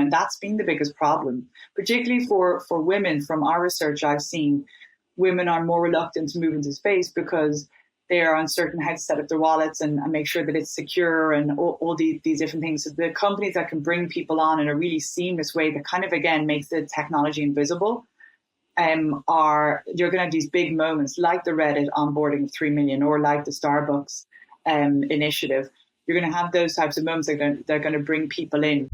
And that's been the biggest problem, particularly for women. From our research, I've seen women are more reluctant to move into space because they are uncertain how to set up their wallets and make sure that it's secure and all these different things. So the companies that can bring people on in a really seamless way that kind of, again, makes the technology invisible, you're going to have these big moments like the Reddit onboarding of 3 million or like the Starbucks initiative. You're going to have those types of moments that they're going to bring people in.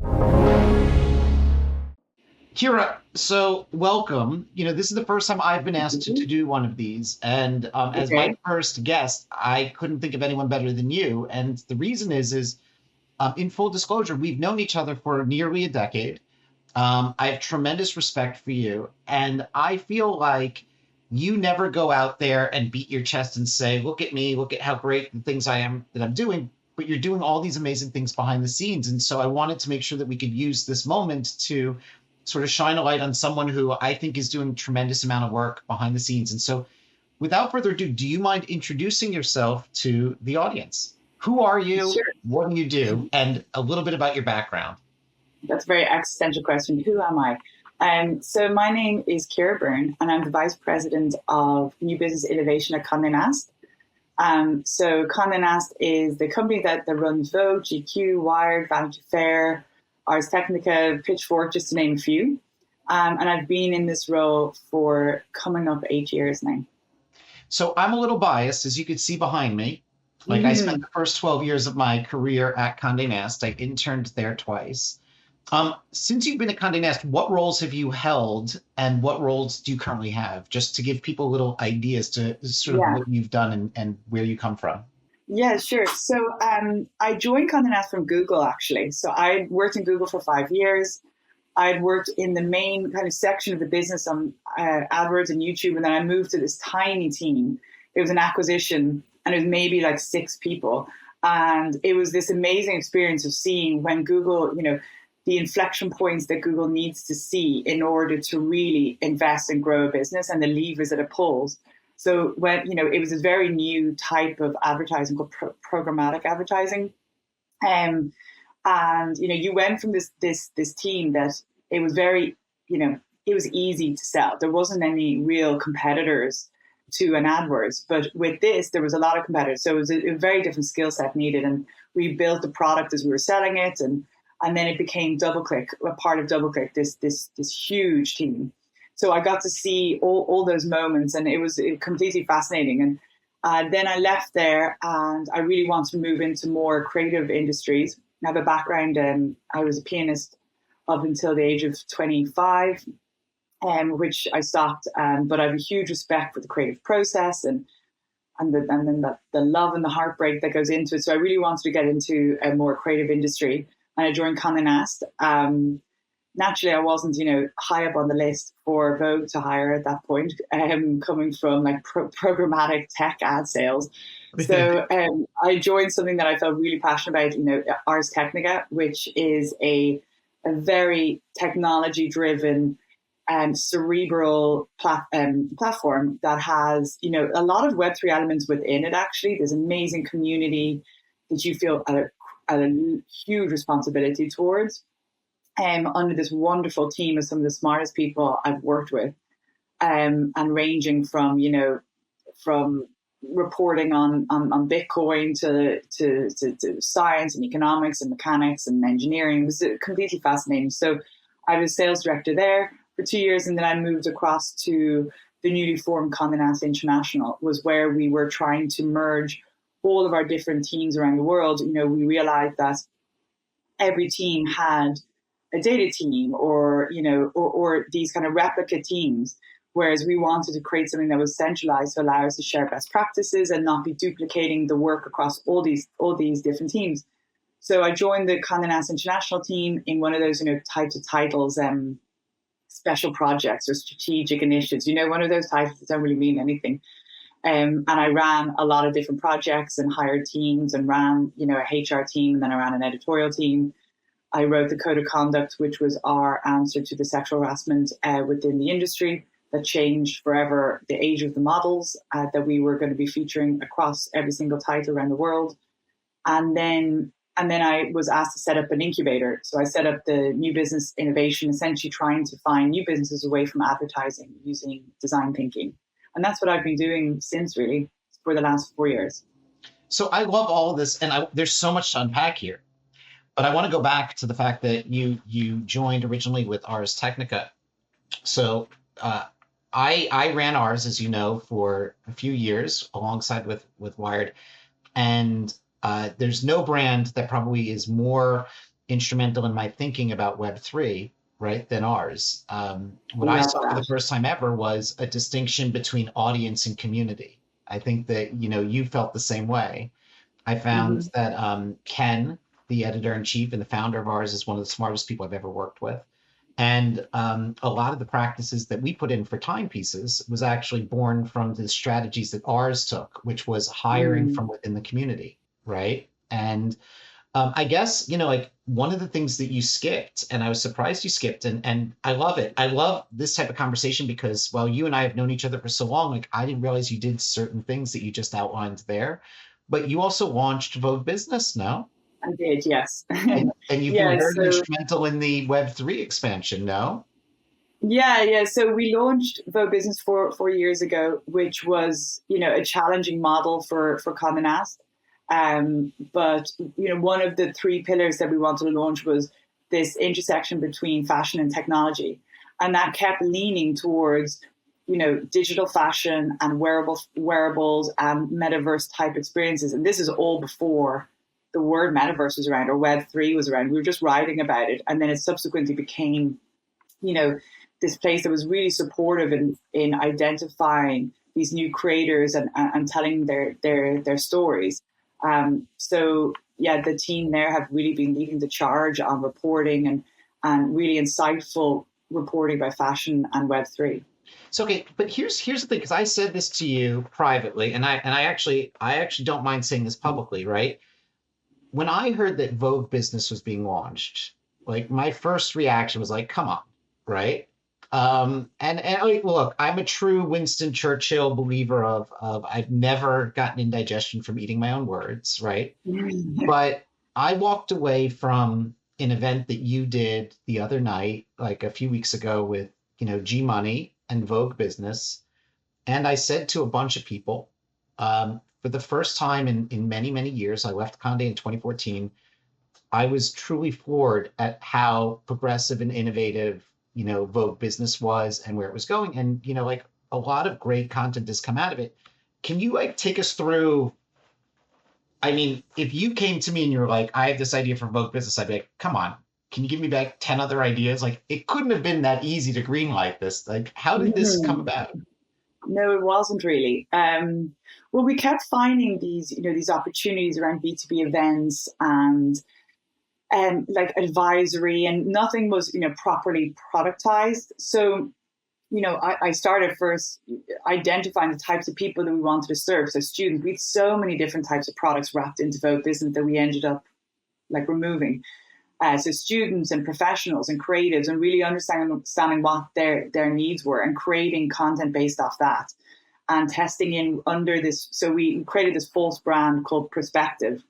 Ciara, so welcome. This is the first time I've been asked to do one of these. And as my first guest, I couldn't think of anyone better than you. And the reason is in full disclosure, we've known each other for nearly a decade. I have tremendous respect for you. And I feel like you never go out there and beat your chest and say, look at me, look at how great the things that I'm doing. But you're doing all these amazing things behind the scenes. And so I wanted to make sure that we could use this moment to sort of shine a light on someone who I think is doing a tremendous amount of work behind the scenes. And so without further ado, do you mind introducing yourself to the audience? Who are you? Sure. What do you do? And a little bit about your background. That's a very existential question. Who am I? So my name is Ciara Byrne, and I'm the Vice President of New Business Innovation at Condé Nast. So Condé Nast is the company that runs Vogue, GQ, Wired, Vanity Fair, Ars Technica, Pitchfork, just to name a few. And I've been in this role for coming up 8 years now. So I'm a little biased, as you can see behind me. I spent the first 12 years of my career at Condé Nast. I interned there twice. Since you've been at Condé Nast, what roles have you held and what roles do you currently have? Just to give people little ideas to sort of what you've done and where you come from. Yeah, sure. So I joined Condé Nast from Google, actually. So I worked in Google for 5 years. I'd worked in the main kind of section of the business on AdWords and YouTube. And then I moved to this tiny team. It was an acquisition and it was maybe like 6 people. And it was this amazing experience of seeing when Google, the inflection points that Google needs to see in order to really invest and grow a business and the levers that it pulls. So when, it was a very new type of advertising called programmatic advertising. And, you went from this team that it was very, it was easy to sell. There wasn't any real competitors to an AdWords, but with this, there was a lot of competitors. So it was a very different skill set needed. And we built the product as we were selling it. And then it became DoubleClick, a part of DoubleClick, this huge team. So I got to see all those moments, and it was completely fascinating. And then I left there, and I really wanted to move into more creative industries. I have a background, I was a pianist up until the age of 25, which I stopped. But I have a huge respect for the creative process and then the love and the heartbreak that goes into it. So I really wanted to get into a more creative industry, and I joined Condé Nast. Naturally, I wasn't, high up on the list for Vogue to hire at that point, coming from like programmatic tech ad sales. So I joined something that I felt really passionate about, Ars Technica, which is a very technology-driven and cerebral platform that has, a lot of Web3 elements within it, actually. There's amazing community that you feel a huge responsibility towards. Under this wonderful team of some of the smartest people I've worked with, and ranging from, from reporting on Bitcoin to science and economics and mechanics and engineering. It was completely fascinating. So I was sales director there for 2 years, and then I moved across to the newly formed Condé Nast International, was where we were trying to merge all of our different teams around the world. We realized that every team had a data team or these kind of replica teams, whereas we wanted to create something that was centralized to allow us to share best practices and not be duplicating the work across all these different teams. So I joined the Condé Nast International team in one of those, types of titles, special projects or strategic initiatives, one of those titles that don't really mean anything. And I ran a lot of different projects and hired teams and ran, a HR team, and then I ran an editorial team. I wrote the Code of Conduct, which was our answer to the sexual harassment within the industry that changed forever the age of the models that we were going to be featuring across every single title around the world. And then And then I was asked to set up an incubator. So I set up the new business innovation, essentially trying to find new businesses away from advertising using design thinking. And that's what I've been doing since, really, for the last 4 years. So I love all of this, and there's so much to unpack here. But I want to go back to the fact that you joined originally with Ars Technica. So I ran Ars, as you know, for a few years alongside with Wired, and there's no brand that probably is more instrumental in my thinking about Web3, right, than Ars. What I saw for the first time ever was a distinction between audience and community. I think that you felt the same way. I found that Ken, the editor-in-chief and the founder of Ars, is one of the smartest people I've ever worked with. And a lot of the practices that we put in for timepieces was actually born from the strategies that Ars took, which was hiring from within the community, right? And I guess, like one of the things that you skipped, and I was surprised you skipped, and I love it. I love this type of conversation because while you and I have known each other for so long, like I didn't realize you did certain things that you just outlined there, but you also launched Vogue Business, no? I did, yes. And you've been very instrumental in the Web3 expansion, no? Yeah. So we launched Vogue Business 4 years ago, which was, a challenging model for Condé Nast. But, one of the 3 pillars that we wanted to launch was this intersection between fashion and technology. And that kept leaning towards, digital fashion and wearables and metaverse type experiences. And this is all before the word metaverse was around or Web3 was around. We were just writing about it. And then it subsequently became, this place that was really supportive in identifying these new creators and telling their stories. So the team there have really been leading the charge on reporting and really insightful reporting about fashion and Web3. So okay, but here's the thing, because I said this to you privately, and I actually don't mind saying this publicly, right? When I heard that Vogue Business was being launched, like my first reaction was like, come on, right? And like, look, I'm a true Winston Churchill believer of I've never gotten indigestion from eating my own words, right? But I walked away from an event that you did the other night, like a few weeks ago with, G Money and Vogue Business. And I said to a bunch of people, for the first time in many, many years, I left Condé in 2014. I was truly floored at how progressive and innovative, Vogue Business was and where it was going. And, like a lot of great content has come out of it. Can you take us through? I mean, if you came to me and you're like, I have this idea for Vogue Business, I'd be like, come on, can you give me back 10 other ideas? Like, it couldn't have been that easy to greenlight this. Like, how did this come about? No, it wasn't really. Well, we kept finding these opportunities around B2B events and like advisory, and nothing was, properly productized. So, I started first identifying the types of people that we wanted to serve. So students, we had so many different types of products wrapped into Vogue Business that we ended up removing. So students and professionals and creatives, and really understanding what their needs were and creating content based off that and testing in under this. So we created this false brand called Perspective,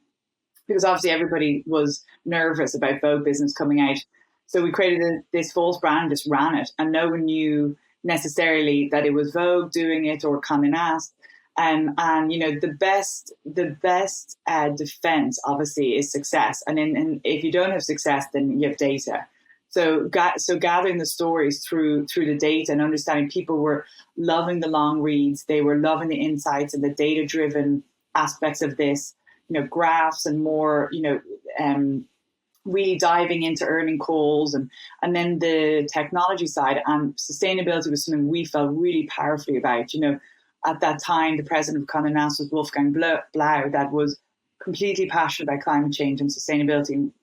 because obviously everybody was nervous about Vogue Business coming out. So we created this false brand, just ran it, and no one knew necessarily that it was Vogue doing it or Condé Nast. And the best defense obviously is success. And if you don't have success, then you have data. So gathering the stories through the data and understanding, people were loving the long reads, they were loving the insights and the data driven aspects of this. Graphs and more. Really diving into earning calls and then the technology side and sustainability was something we felt really powerfully about. At that time, the president of Condé Nast was Wolfgang Blau, that was completely passionate about climate change and sustainability, and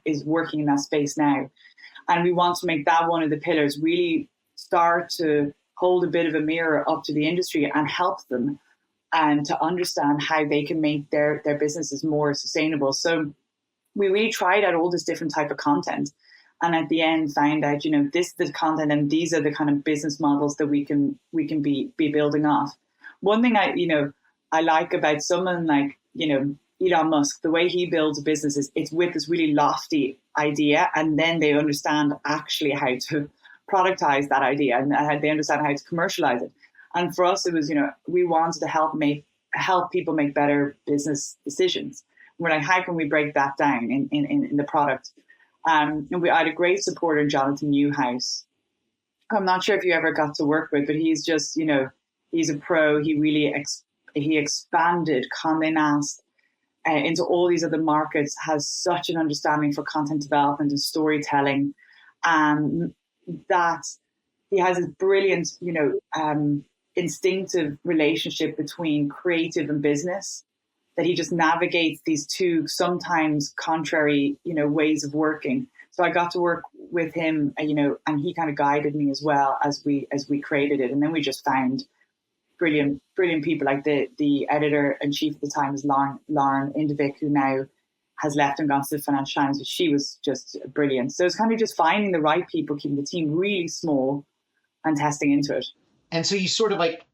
is working in that space now. And we want to make that one of the pillars, really start to hold a bit of a mirror up to the industry and help them and to understand how they can make their businesses more sustainable. So we really tried out all this different type of content. And at the end found out, this is the content and these are the kind of business models that we can be building off. One thing I like about someone like, Elon Musk, the way he builds a business is it's with this really lofty idea, and then they understand actually how to productize that idea, and how they understand how to commercialize it. And for us, it was, we wanted to help people make better business decisions. We're like, how can we break that down in the product? And I had a great supporter, Jonathan Newhouse. I'm not sure if you ever got to work with, but he's just, he's a pro. He really he expanded Condé Nast into all these other markets, has such an understanding for content development and storytelling, and that he has this brilliant, instinctive relationship between creative and business, that he just navigates these two sometimes contrary, ways of working. So I got to work with him, and he kind of guided me as well as we created it. And then we just found brilliant people, like the editor in chief at the time was Lauren Indevik, who now has left and gone to the Financial Times, but she was just brilliant. So it's kind of just finding the right people, keeping the team really small and testing into it. And so you sort of like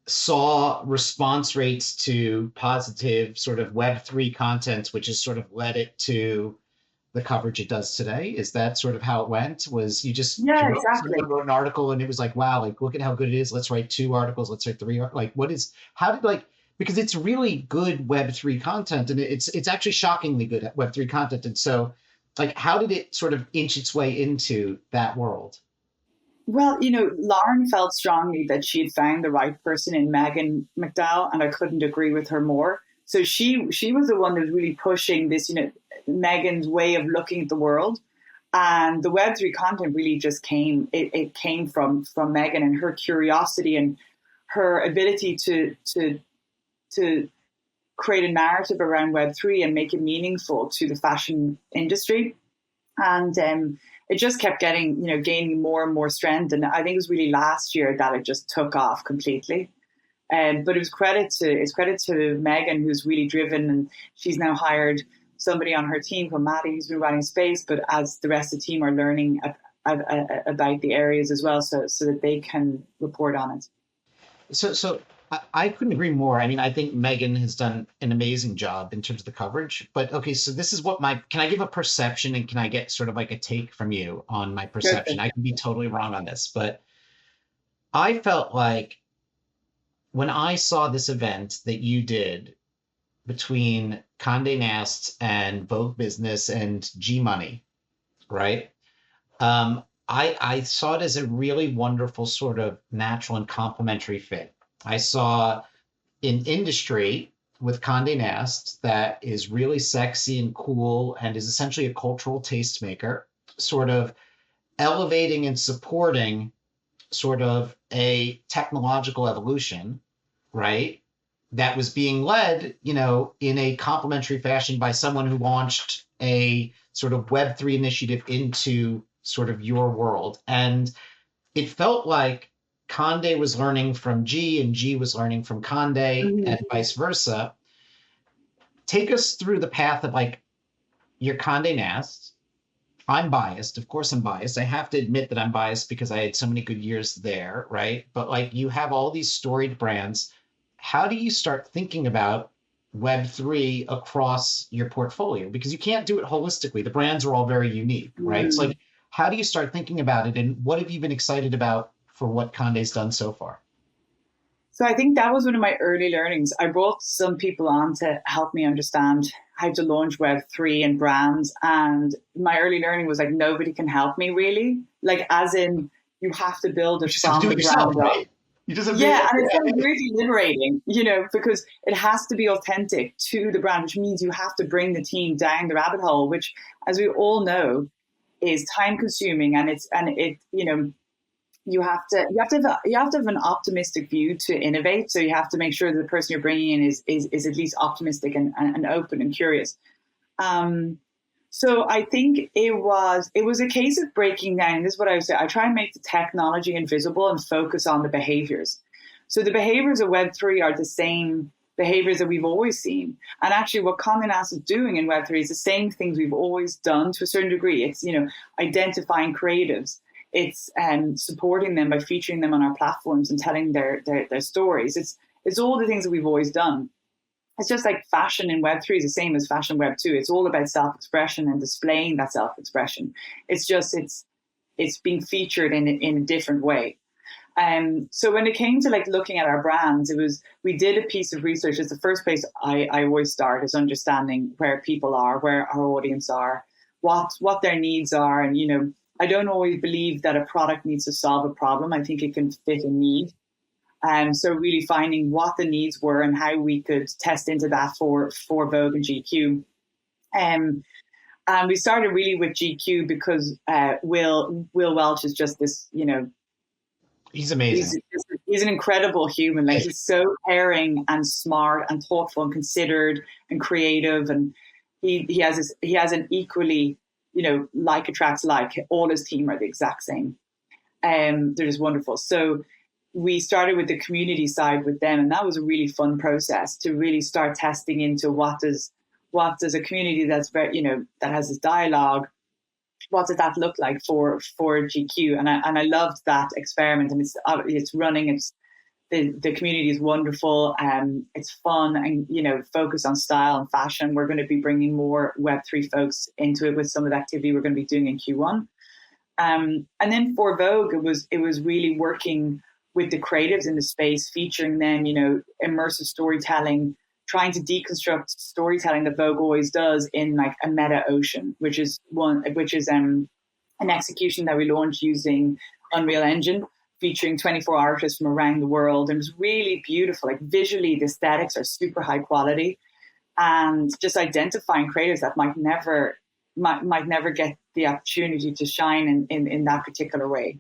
saw response rates to positive sort of Web3 content, which has sort of led it to the coverage it does today. Is that sort of how it went? Was you just exactly wrote an article and it was like, wow, like look at how good it is. Let's write 2 articles. Let's write 3. Like because it's really good Web3 content, and it's actually shockingly good at Web3 content. And so like, how did it sort of inch its way into that world? Well, Lauren felt strongly that she had found the right person in Megan McDowell, and I couldn't agree with her more. So she was the one that was really pushing this, Megan's way of looking at the world. And the Web3 content really just came from Megan and her curiosity and her ability to create a narrative around Web3 and make it meaningful to the fashion industry. And it just kept gaining more and more strength. And I think it was really last year that it just took off completely. But it's credit to Megan, who's really driven, and she's now hired somebody on her team called Maddie, who's been running space, but as the rest of the team are learning about the areas as well, so that they can report on it. So I couldn't agree more. I mean, I think Megan has done an amazing job in terms of the coverage. But okay, so this is what can I give a perception, and can I get sort of like a take from you on my perception? Perfect. I can be totally wrong on this, but I felt like when I saw this event that you did between Condé Nast and Vogue Business and G Money, right? I saw it as a really wonderful sort of natural and complementary fit. I saw an industry with Condé Nast that is really sexy and cool and is essentially a cultural tastemaker, sort of elevating and supporting sort of a technological evolution, right? That was being led, in a complementary fashion by someone who launched a sort of Web3 initiative into sort of your world. And it felt like Condé was learning from G and G was learning from Condé, Mm-hmm. and vice versa. Take us through the path of like your Condé Nast. I'm biased. Of course I'm biased. I have to admit that I'm biased because I had so many good years there, right? But like you have all these storied brands. How do you start thinking about Web3 across your portfolio? Because you can't do it holistically. The brands are all very unique, right? It's like, how do you start thinking about it? And what have you been excited about for what Condé's done so far? So I think that was one of my early learnings. I brought some people on to help me understand how to launch Web3 and brands. And my early learning was like, nobody can help me really. Like, as in, you have to build it from the ground up. You just have and it's kind of really liberating, because it has to be authentic to the brand, which means you have to bring the team down the rabbit hole, which, as we all know, is time consuming, and you have to have an optimistic view to innovate. So you have to make sure that the person you're bringing in is at least optimistic and open and curious. So I think it was a case of breaking down. And this is what I would say. I try and make the technology invisible and focus on the behaviors. So the behaviors of Web3 are the same behaviors that we've always seen. And actually what Condé Nast is doing in Web3 is the same things we've always done to a certain degree. It's, identifying creatives. It's supporting them by featuring them on our platforms and telling their stories. It's all the things that we've always done. it's just like fashion in Web3 is the same as fashion Web2. It's all about self-expression and displaying that self-expression. It's just it's being featured in a different way. So when it came to like looking at our brands, we did a piece of research. It's the first place I always start, is understanding where people are, where our audience are, what their needs are. And, you know, I don't always believe that a product needs to solve a problem. I think it can fit a need. So really finding what the needs were and how we could test into that for Vogue and GQ. And we started really with GQ because Will Welch is just this, you know, he's amazing. He's an incredible human. Like, he's so caring and smart and thoughtful and considered and creative, and he has an equally, you know, like attracts like. All his team are the exact same. They're just wonderful. So we started with the community side with them, and that was a really fun process to really start testing into what does a community that's very, you know, that has this dialogue, what does that look like for GQ? And I loved that experiment, and it's running. It's the community is wonderful. It's fun, and, you know, focused on style and fashion. We're going to be bringing more Web3 folks into it with some of the activity we're going to be doing in Q1. And then for Vogue, it was really working with the creatives in the space, featuring them, you know, immersive storytelling, trying to deconstruct storytelling that Vogue always does in like a meta ocean, which is an execution that we launched using Unreal Engine, featuring 24 artists from around the world. And it was really beautiful. Like, visually, the aesthetics are super high quality, and just identifying creatives that might never get the opportunity to shine in that particular way.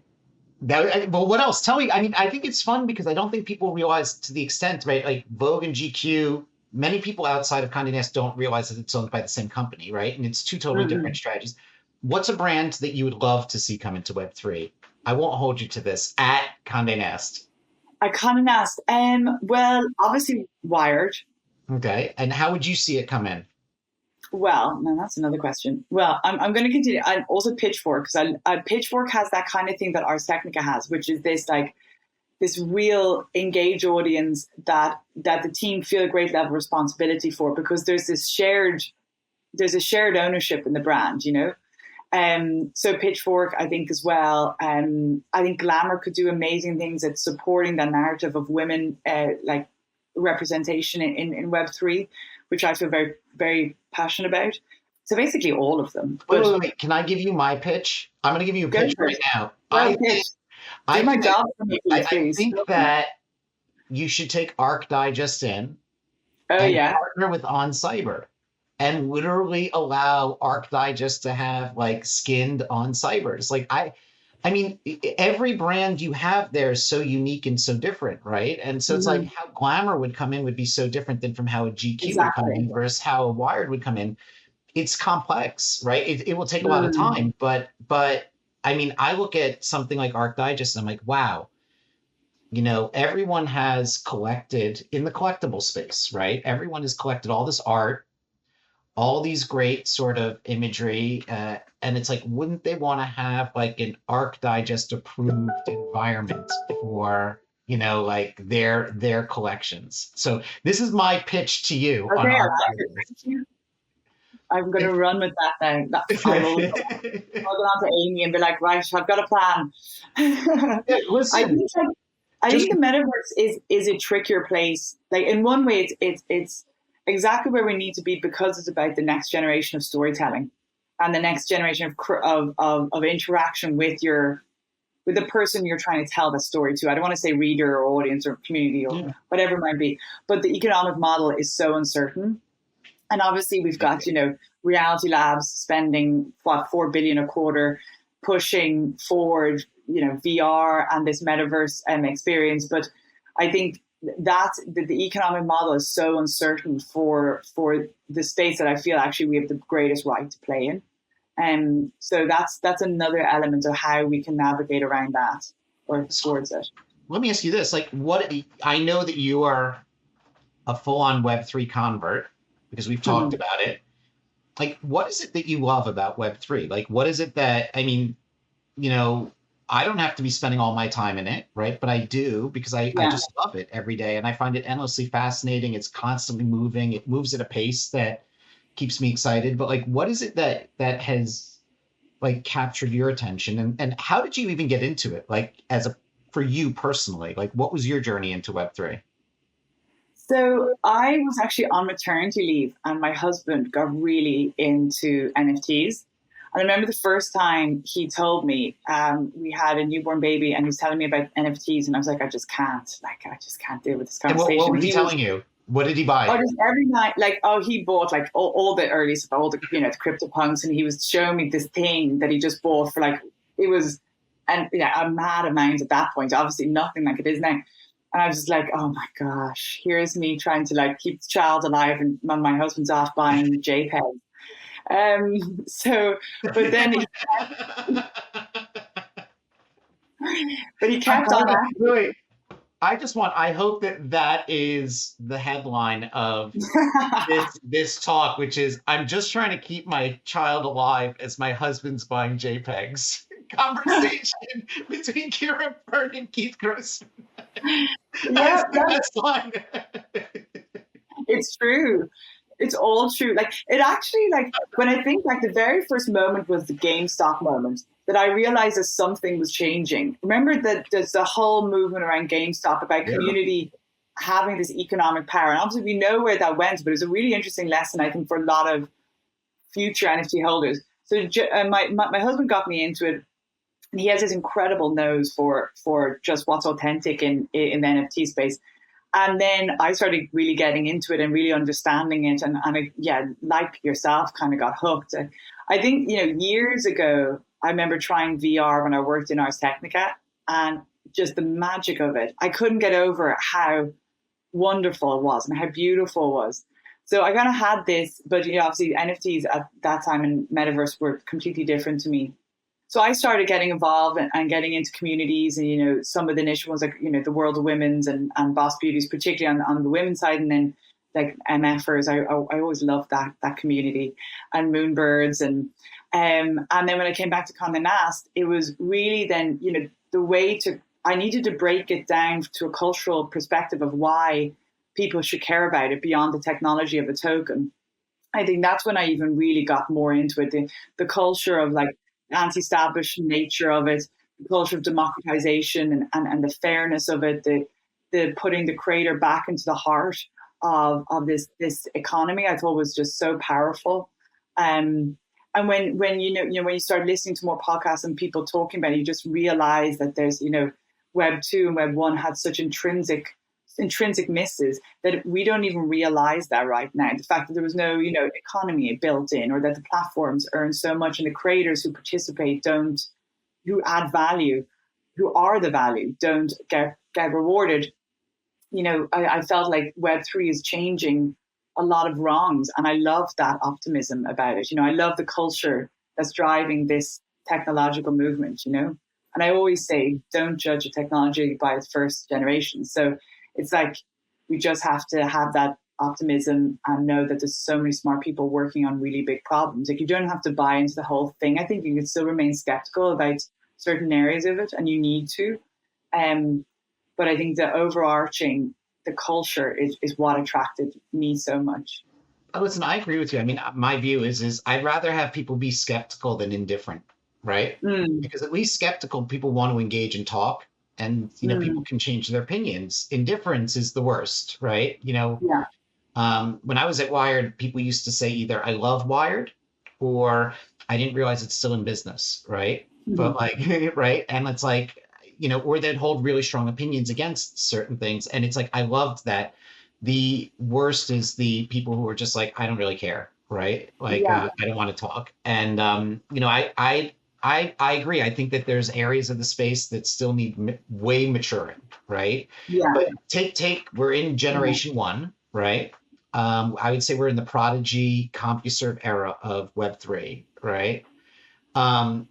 Well, what else? Tell me. I mean, I think it's fun because I don't think people realize to the extent, right? Like Vogue and GQ, many people outside of Condé Nast don't realize that it's owned by the same company, right? And it's two totally different strategies. What's a brand that you would love to see come into Web3? I won't hold you to this. At Condé Nast. At Condé Nast. Well, obviously Wired. Okay. And how would you see it come in? Well, no, that's another question. Well, I'm going to continue. And also Pitchfork, because Pitchfork has that kind of thing that Ars Technica has, which is this real engaged audience that the team feel a great level of responsibility for, because there's a shared ownership in the brand, you know. So Pitchfork, I think, as well. I think Glamour could do amazing things at supporting the narrative of women, like representation in Web3, which I feel very, very passionate about. So basically all of them. Wait. Can I give you my pitch? I'm going to give you a pitch right now. I think that you should take Arc Digest in partner with On Cyber and literally allow Arc Digest to have like skinned On Cybers. Like, I mean, every brand you have there is so unique and so different, right? And so it's like how Glamour would come in would be so different than from how a GQ would come in versus how a Wired would come in. It's complex, right? It will take a lot of time, but I mean, I look at something like Arc Digest and I'm like, wow, you know, everyone has collected in the collectible space, right? Everyone has collected all this art, all these great sort of imagery, and it's like, wouldn't they want to have like an Arc Digest approved environment for, you know, like their collections? So this is my pitch to you. Okay, I'm going to run with that now. I'll go on to Amy and be like, right, I've got a plan. Listen, I think the metaverse is a trickier place. Like, in one way, it's exactly where we need to be, because it's about the next generation of storytelling and the next generation of interaction with the person you're trying to tell the story to. I don't want to say reader or audience or community or whatever it might be, but the economic model is so uncertain. And obviously we've got, you know, Reality Labs spending $4 billion a quarter, pushing forward, you know, VR and this metaverse experience. But I think that the economic model is so uncertain for the space that I feel actually we have the greatest right to play in. And so that's another element of how we can navigate around that or towards it. Let me ask you this: like, what I know that you are a full-on Web3 convert because we've talked about it. Like, what is it that you love about Web3? Like, what is it that, I mean, you know, I don't have to be spending all my time in it, right? But I do because I Yeah. just love it every day. And I find it endlessly fascinating. It's constantly moving. It moves at a pace that keeps me excited. But like, what is it that has like captured your attention? And how did you even get into it? Like for you personally, like what was your journey into Web3? So I was actually on maternity leave, and my husband got really into NFTs. And I remember the first time he told me, we had a newborn baby, and he was telling me about NFTs, and I was like, I just can't deal with this And what conversation. was But he he was, telling you? What did he oh, buy? just every night, like, oh, he bought like all the early stuff, all the, the crypto punks, and he was showing me this thing that he just bought for like, it was, and yeah, a mad amount at that point, obviously nothing like it is now. And I was just like, oh my gosh, here's me trying to like keep the child alive, and my husband's off buying JPEGs. So, but then, but he I'm kept on kind of asking. really. I hope that is the headline of this talk, which is I'm just trying to keep my child alive as my husband's buying JPEGs. Conversation between Ciara Byrne and Keith Grossman. That is Yeah, the best line. it's true. It's all true. Like it actually, like when I think like the very first moment was the GameStop moment that I realized that something was changing. Remember that there's the whole movement around GameStop about Yeah. community having this economic power. And obviously we know where that went, but it was a really interesting lesson, I think, for a lot of future NFT holders. So my husband got me into it. And he has this incredible nose for just what's authentic in the NFT space. And then I started really getting into it and really understanding it. And yeah, like yourself, kind of got hooked. And I think, years ago, I remember trying VR when I worked in Ars Technica, and just the magic of it. I couldn't get over how wonderful it was and how beautiful it was. So I kind of had this, but obviously NFTs at that time and metaverse were completely different to me. So I started getting involved and getting into communities, and some of the initial ones like the World of Women's and Boss Beauties, particularly on the women's side, and then like MFers. I always loved that community, and Moonbirds, and then when I came back to Condé Nast, it was really then the way to I needed to break it down to a cultural perspective of why people should care about it beyond the technology of a token. I think that's when I even really got more into it. The culture of like anti-establishment nature of it, the culture of democratization and the fairness of it, the putting the creator back into the heart of this economy, I thought was just so powerful. And when when you start listening to more podcasts and people talking about it, you just realize that there's Web 2 and Web 1 had such intrinsic misses that we don't even realize that right now. The fact that there was no economy built in, or that the platforms earn so much and the creators who participate who add value, who are the value, don't get rewarded. I felt like Web3 is changing a lot of wrongs, and I love that optimism about it. I love the culture that's driving this technological movement. And I always say, don't judge a technology by its first generation. So it's like we just have to have that optimism and know that there's so many smart people working on really big problems. Like you don't have to buy into the whole thing. I think you can still remain skeptical about certain areas of it, and you need to. But I think the culture is what attracted me so much. Listen, I agree with you. I mean, my view is I'd rather have people be skeptical than indifferent, right? Mm, Because at least skeptical people want to engage and talk, and people mm, can change their opinions. Indifference is the worst, right? yeah. When I was at Wired, people used to say either I love Wired or I didn't realize it's still in business, right? But Mm, like, right? And it's like, or they'd hold really strong opinions against certain things. And it's like, I loved that. The worst is the people who are just like, I don't really care, right? Like, yeah. I don't want to talk. And, I agree. I think that there's areas of the space that still need way maturing, right? Yeah. But we're in Yeah. generation one, right? I would say we're in the Prodigy CompuServe era of Web3, right?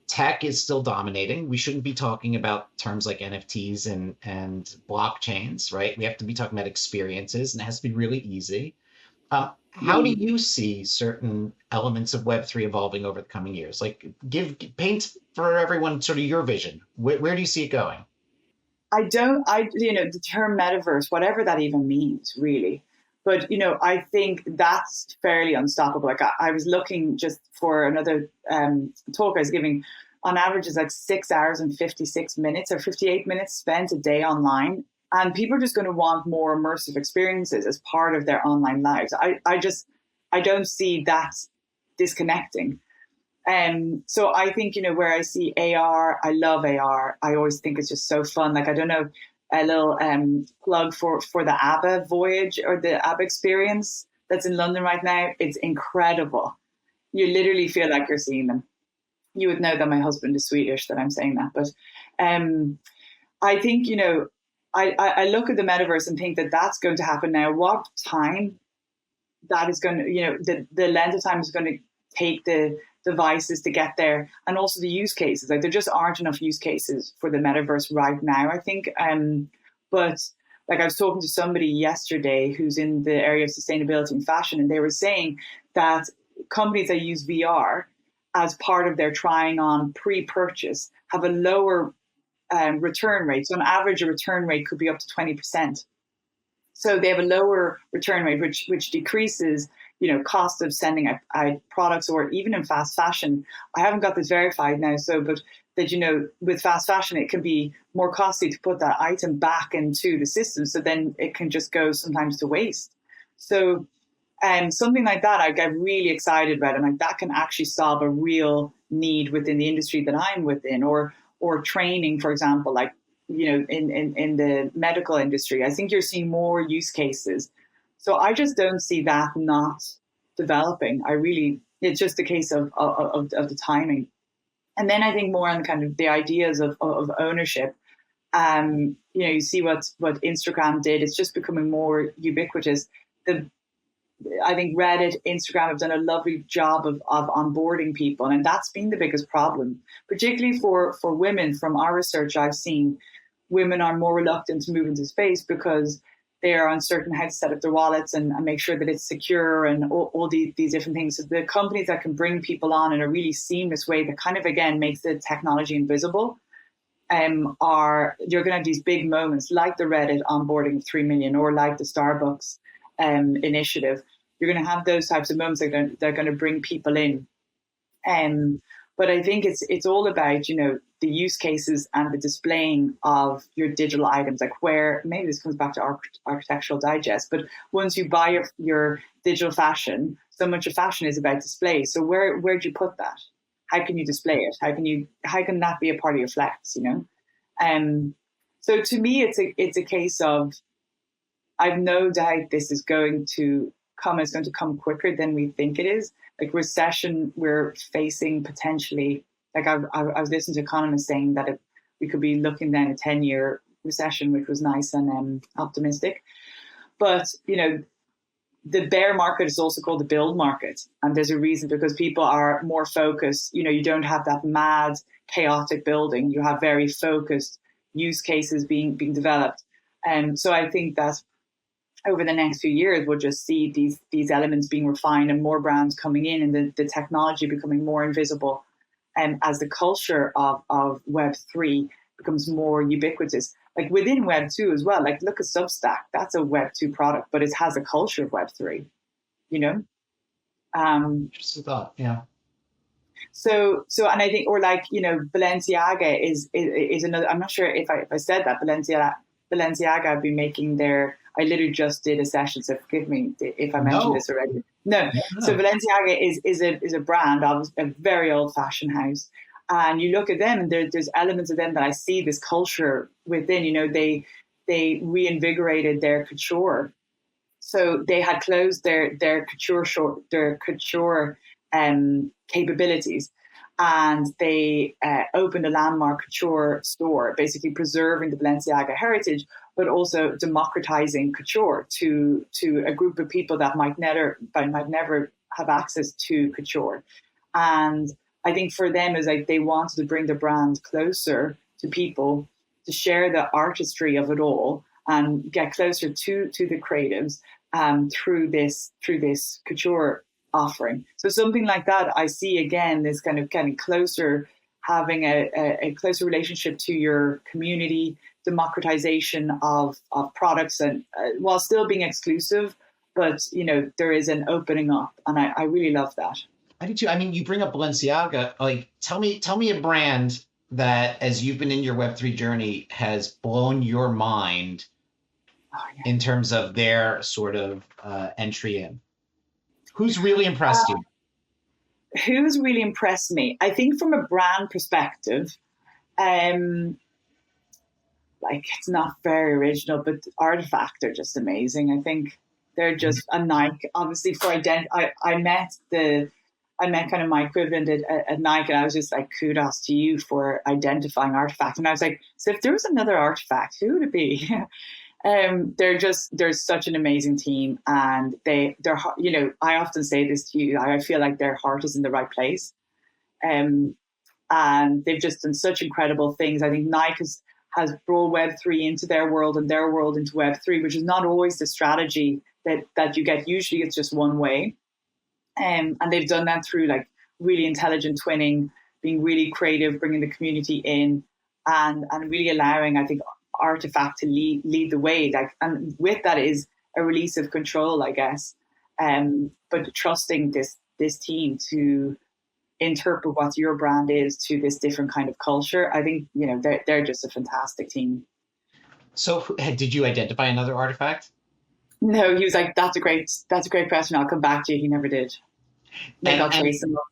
Tech is still dominating. We shouldn't be talking about terms like NFTs and blockchains, right? We have to be talking about experiences, and it has to be really easy. How do you see certain elements of Web3 evolving over the coming years? Like, paint for everyone sort of your vision. Where do you see it going? The term metaverse, whatever that even means, really. But, I think that's fairly unstoppable. Like I was looking just for another talk I was giving. On average, it's like 6 hours and 56 minutes or 58 minutes spent a day online. And people are just going to want more immersive experiences as part of their online lives. I don't see that disconnecting. So I think, where I see AR, I love AR. I always think it's just so fun. Like, I don't know, a little plug for the ABBA voyage or the ABBA experience that's in London right now. It's incredible. You literally feel like you're seeing them. You would know that my husband is Swedish that I'm saying that. But I think, I look at the metaverse and think that that's going to happen now. What time that is going to, the length of time is going to take the devices to get there, and also the use cases. Like, there just aren't enough use cases for the metaverse right now, I think. But like, I was talking to somebody yesterday who's in the area of sustainability and fashion, and they were saying that companies that use VR as part of their trying on pre-purchase have a lower return rate. So on average, a return rate could be up to 20%. So they have a lower return rate, which decreases, cost of sending out products, or even in fast fashion. I haven't got this verified now, but that, with fast fashion, it can be more costly to put that item back into the system. So then it can just go sometimes to waste. So something like that, I get really excited about, and like that can actually solve a real need within the industry that I'm within, or training, for example, like, in the medical industry. I think you're seeing more use cases. So I just don't see that not developing. It's just a case of the timing. And then I think more on kind of the ideas of ownership. You see what Instagram did. It's just becoming more ubiquitous. I think Reddit, Instagram have done a lovely job of onboarding people. And that's been the biggest problem, particularly for women. From our research, I've seen women are more reluctant to move into space because they are uncertain how to set up their wallets and make sure that it's secure, and all these different things. So the companies that can bring people on in a really seamless way that kind of, again, makes the technology invisible, you're going to have these big moments like the Reddit onboarding of 3 million, or like the Starbucks initiative. You're going to have those types of moments that are going to bring people in. But I think it's all about, the use cases and the displaying of your digital items, like where, maybe this comes back to Architectural Digest, but once you buy your digital fashion, so much of fashion is about display. So where do you put that? How can you display it? How can that be a part of your flex, So to me, it's a case of, I've no doubt this is going to come. It's going to come quicker than we think it is. Like recession, we're facing potentially. Like I was listening to economists saying that we could be looking down a 10-year recession, which was nice and optimistic. But the bear market is also called the build market, and there's a reason, because people are more focused. You don't have that mad, chaotic building. You have very focused use cases being developed, and so I think that over the next few years, we'll just see these elements being refined and more brands coming in, and the technology becoming more invisible. As the culture of Web3 becomes more ubiquitous, like within Web2 as well. Like, look at Substack. That's a Web2 product, but it has a culture of Web3, Just a thought, yeah. So, and I think, or like, Balenciaga is another. I'm not sure if I said that. Balenciaga have been making I literally just did a session, so forgive me if I mentioned this already. No. So Balenciaga is a brand of a very old fashion house, and you look at them, and there's elements of them that I see this culture within. They reinvigorated their couture, so they had closed their couture capabilities, and they opened a landmark couture store, basically preserving the Balenciaga heritage, but also democratizing couture to a group of people that might never have access to couture. And I think for them, is like they wanted to bring the brand closer to people, to share the artistry of it all, and get closer to the creatives, through this couture offering. So something like that, I see again this kind of closer, having a closer relationship to your community, democratization of products, and while still being exclusive, but there is an opening up, and I really love that. I do too. I mean, you bring up Balenciaga. Like, tell me a brand that, as you've been in your Web3 journey, has blown your mind in terms of their sort of entry in. Who's really impressed you? Who's really impressed me? I think from a brand perspective, it's not very original, but Artifact are just amazing. I think they're just a Nike. Obviously, I met kind of my equivalent at Nike, and I was just like, kudos to you for identifying Artifact. And I was like, so if there was another Artifact, who would it be? They're such an amazing team, and they're I often say this to you, I feel like their heart is in the right place, and they've just done such incredible things. I think Nike has brought Web3 into their world and their world into Web3, which is not always the strategy that you get. Usually it's just one way, and they've done that through like really intelligent twinning, being really creative, bringing the community in, and really allowing, I think, Artifact to lead the way, and with that is a release of control, I guess, but trusting this team to interpret what your brand is to this different kind of culture. I think they're just a fantastic team. So did you identify another Artifact? No, he was like, that's a great question, I'll come back to you. He never did. I'll trace him up.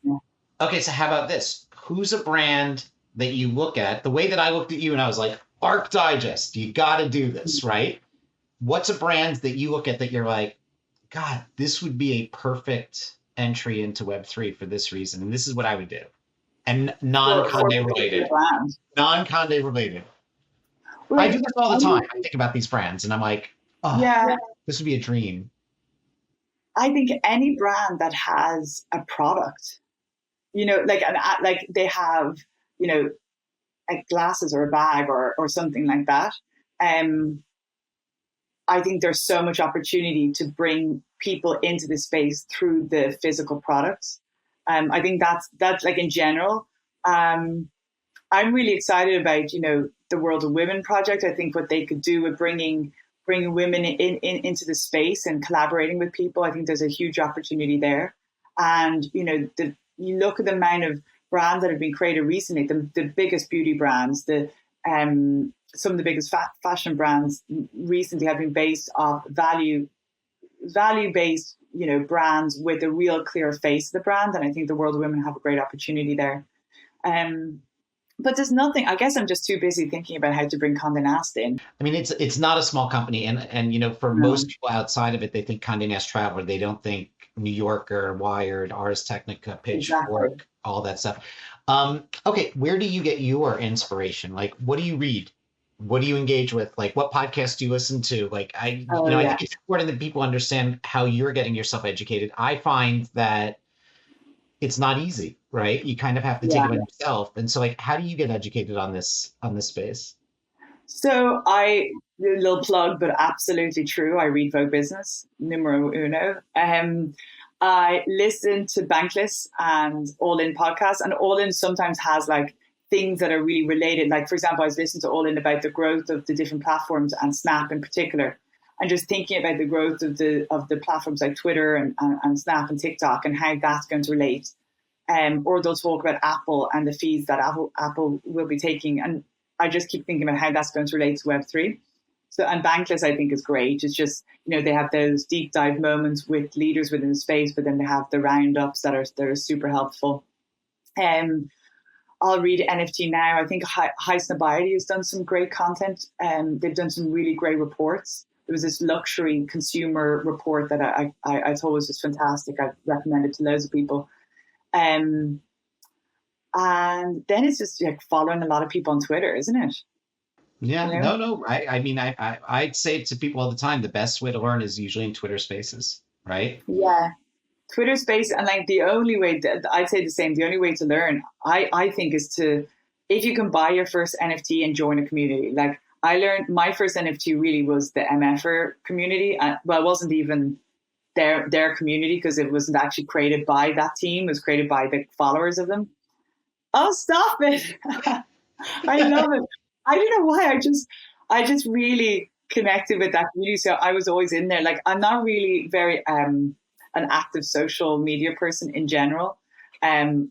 Okay, so how about this? Who's a brand that you look at, the way that I looked at you and I was like, Arc Digest, you got to do this, right? What's a brand that you look at that you're like, God, this would be a perfect entry into Web3 for this reason, and this is what I would do? And non-Condé related. Non-Condé related. Well, I do this all the time. I think about these brands and I'm like, oh, yeah, this would be a dream. I think any brand that has a product, like they have, like glasses or a bag or something like that. I think there's so much opportunity to bring people into the space through the physical products. I think that's like in general. I'm really excited about, the World of Women project. I think what they could do with bringing women into the space and collaborating with people, I think there's a huge opportunity there. And, you look at the amount of brands that have been created recently, the biggest beauty brands, some of the biggest fashion brands recently have been based off value-based, brands with a real clear face of the brand. And I think the World of Women have a great opportunity there. But there's nothing, I guess I'm just too busy thinking about how to bring Condé Nast in. I mean, it's not a small company. And for most people outside of it, they think Condé Nast Traveler. They don't think New Yorker, Wired, Ars Technica, Pitchfork, all that stuff. Okay, where do you get your inspiration? Like, what do you read? What do you engage with? Like, what podcasts do you listen to? Like, I think it's important that people understand how you're getting yourself educated. I find that it's not easy, right? You kind of have to take it on yourself. And so, like, how do you get educated on this space? So a little plug, but absolutely true. I read Vogue Business, numero uno. I listen to Bankless and All In podcasts, and All In sometimes has like things that are really related. Like, for example, I was listening to All In about the growth of the different platforms and Snap in particular, and just thinking about the growth of the platforms like Twitter and Snap and TikTok and how that's going to relate. Or they'll talk about Apple and the fees that Apple will be taking. And I just keep thinking about how that's going to relate to Web3. So, and Bankless, I think, is great. It's just, they have those deep dive moments with leaders within the space, but then they have the roundups that are super helpful. I'll read NFT Now. I think High Snobiety has done some great content. They've done some really great reports. There was this luxury consumer report that I thought was just fantastic. I've recommended to loads of people. And then it's just like following a lot of people on Twitter, isn't it? Yeah, no. I mean, I'd say to people all the time, the best way to learn is usually in Twitter Spaces, right? Yeah, Twitter Space, and like the only way I'd say the same. The only way to learn, I think, is if you can buy your first NFT and join a community. Like, I learned my first NFT really was the MFer community. Well, it wasn't even their community because it wasn't actually created by that team. It was created by the followers of them. Oh, stop it. I love it. I don't know why. I just really connected with that community. So I was always in there. Like, I'm not really very an active social media person in general.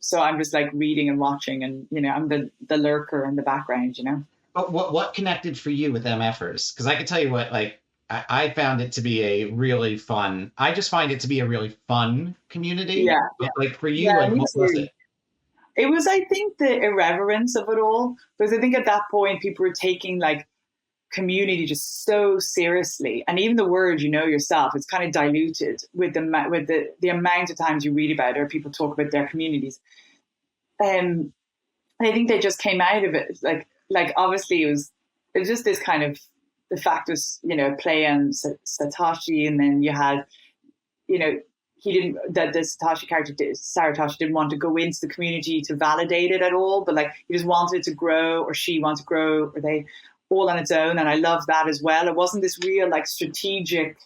So I'm just like reading and watching, and I'm the lurker in the background. But what connected for you with MFers? Because I can tell you what, like, I found it to be a really fun. I just find it to be a really fun community. Yeah. But, like, for you, Yeah, like, me what was too. it? It was, I think, the irreverence of it all, because I think at that point people were taking like community just so seriously, and even the word, yourself, it's kind of diluted with the amount of times you read about it or people talk about their communities. And I think they just came out of it like obviously it was just this kind of, the fact was, play on Satoshi, and then you had, he didn't, that the Satoshi character, Saratoshi, didn't want to go into the community to validate it at all, but like he just wanted it to grow, or she wanted to grow, or they all on its own. And I love that as well. It wasn't this real like strategic,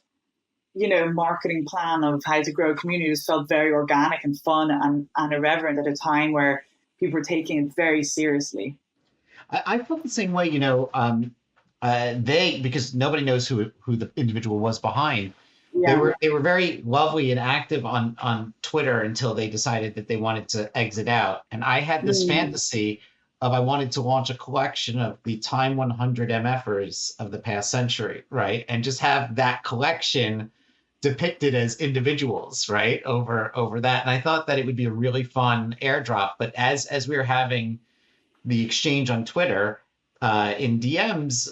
marketing plan of how to grow a community. It just felt very organic and fun and irreverent at a time where people were taking it very seriously. I felt the same way, because nobody knows who the individual was behind. Yeah. They were very lovely and active on Twitter until they decided that they wanted to exit out. And I had this fantasy of, I wanted to launch a collection of the Time 100 MFers of the past century, right? And just have that collection depicted as individuals, right? Over that. And I thought that it would be a really fun airdrop. But as we were having the exchange on Twitter, in DMs,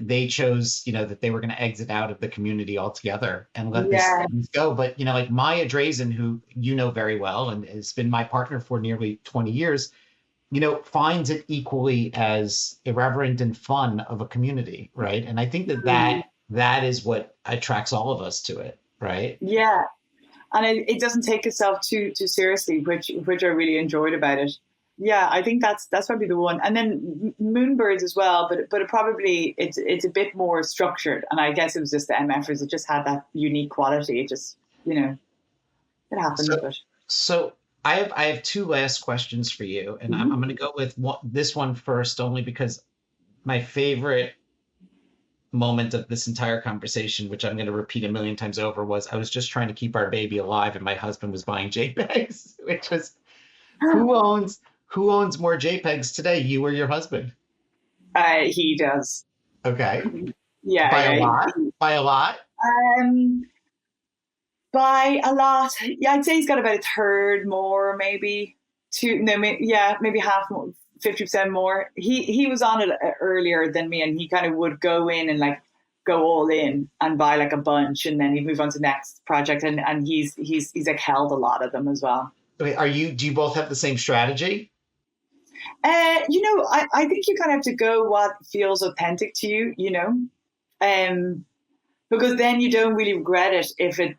they chose, that they were going to exit out of the community altogether and let this go. But, like Maya Drazen, who very well and has been my partner for nearly 20 years, finds it equally as irreverent and fun of a community, right? And I think that is what attracts all of us to it, right? Yeah. And it doesn't take itself too seriously, which I really enjoyed about it. Yeah, I think that's probably the one. And then Moonbirds as well, but it probably it's a bit more structured. And I guess it was just the MFers. It just had that unique quality. It just, it happened. So I have two last questions for you, and I'm going to go with this one first, only because my favorite moment of this entire conversation, which I'm going to repeat a million times over, was I was just trying to keep our baby alive, and my husband was buying JPEGs, which was, who owns more JPEGs today, you or your husband? He does. Okay. Yeah. By a lot? By a lot? By a lot. Yeah, I'd say he's got about a third more, maybe maybe half more, 50% more. He was on it earlier than me, and he kind of would go in and like go all in and buy like a bunch, and then he'd move on to the next project, and he's like held a lot of them as well. Okay, do you both have the same strategy? I think you kind of have to go what feels authentic to you, because then you don't really regret it if it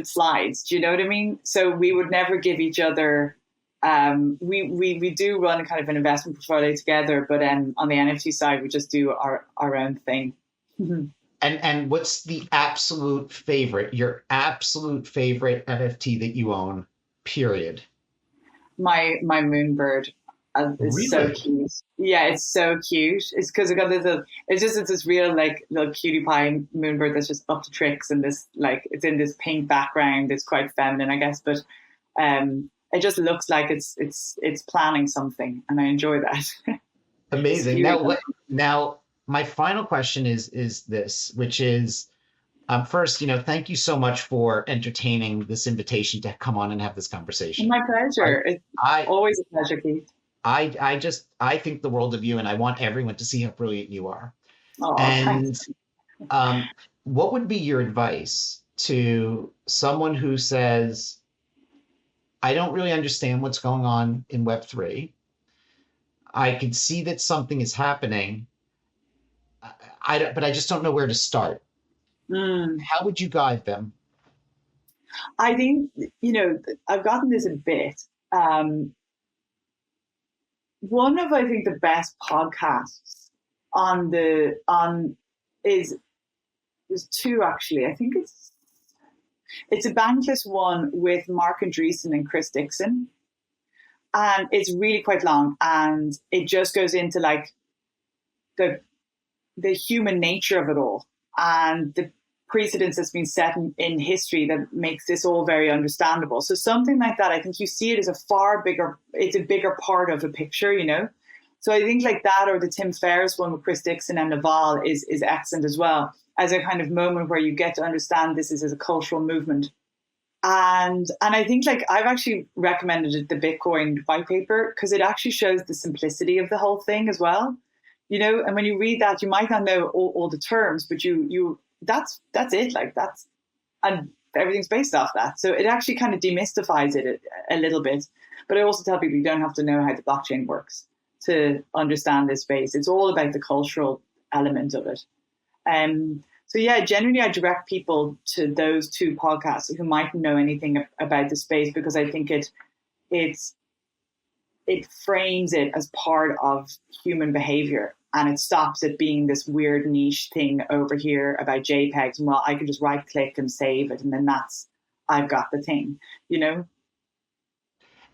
slides. Do you know what I mean? So we would never give each other. We do run a kind of an investment portfolio together, but on the NFT side, we just do our own thing. And what's the your absolute favorite NFT that you own? Period. My Moonbird. It's really? So cute. Yeah, it's so cute. It's because it's this real like little cutie pie moonbird that's just up to tricks, and this like it's in this pink background. It's quite feminine, I guess, but it just looks like it's planning something, and I enjoy that. Amazing. Now my final question is this, which is, first, thank you so much for entertaining this invitation to come on and have this conversation. My pleasure. It's always a pleasure, Keith. I think the world of you, and I want everyone to see how brilliant you are. Oh, and what would be your advice to someone who says, I don't really understand what's going on in Web3. I can see that something is happening, but I just don't know where to start. How would you guide them? I think, I've gotten this a bit. One of, I think, the best podcasts there's two actually. I think it's a Bankless one with Mark Andreessen and Chris Dixon, and it's really quite long, and it just goes into like the human nature of it all and the precedence that's been set in history that makes this all very understandable. So something like that, I think you see it as it's a bigger part of a picture, you know? So I think like that, or the Tim Ferriss one with Chris Dixon and Naval is excellent as well, as a kind of moment where you get to understand this is as a cultural movement. And I think like I've actually recommended the Bitcoin white paper because it actually shows the simplicity of the whole thing as well. You know, and when you read that, you might not know all the terms, but that's it. Like and everything's based off that. So it actually kind of demystifies it a little bit. But I also tell people you don't have to know how the blockchain works to understand this space. It's all about the cultural element of it. So yeah, generally I direct people to those two podcasts who mightn't know anything about the space, because I think it frames it as part of human behavior, and it stops it being this weird niche thing over here about JPEGs. And well, I can just right click and save it, and then I've got the thing, you know?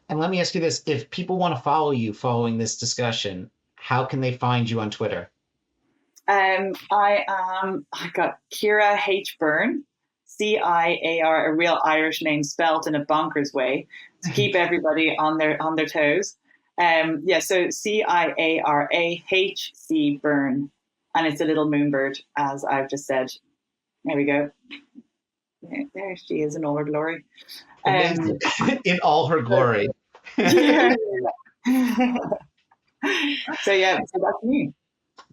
And let me ask you this, if people want to follow you following this discussion, how can they find you on Twitter? I got Ciara H. Byrne, CIAR, a real Irish name spelt in a bonkers way to keep everybody on their toes. So CIARAHC Byrne, and it's a little moonbird, as I've just said. There we go. There she is in all her glory. In all her glory. Yeah. So that's me.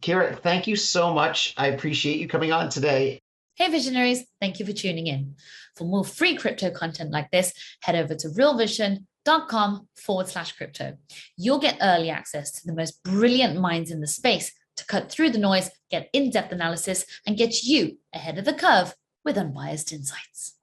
Ciara, thank you so much. I appreciate you coming on today. Hey visionaries, thank you for tuning in. For more free crypto content like this, head over to realvision.com/crypto. You'll get early access to the most brilliant minds in the space to cut through the noise, get in-depth analysis, and get you ahead of the curve with unbiased insights.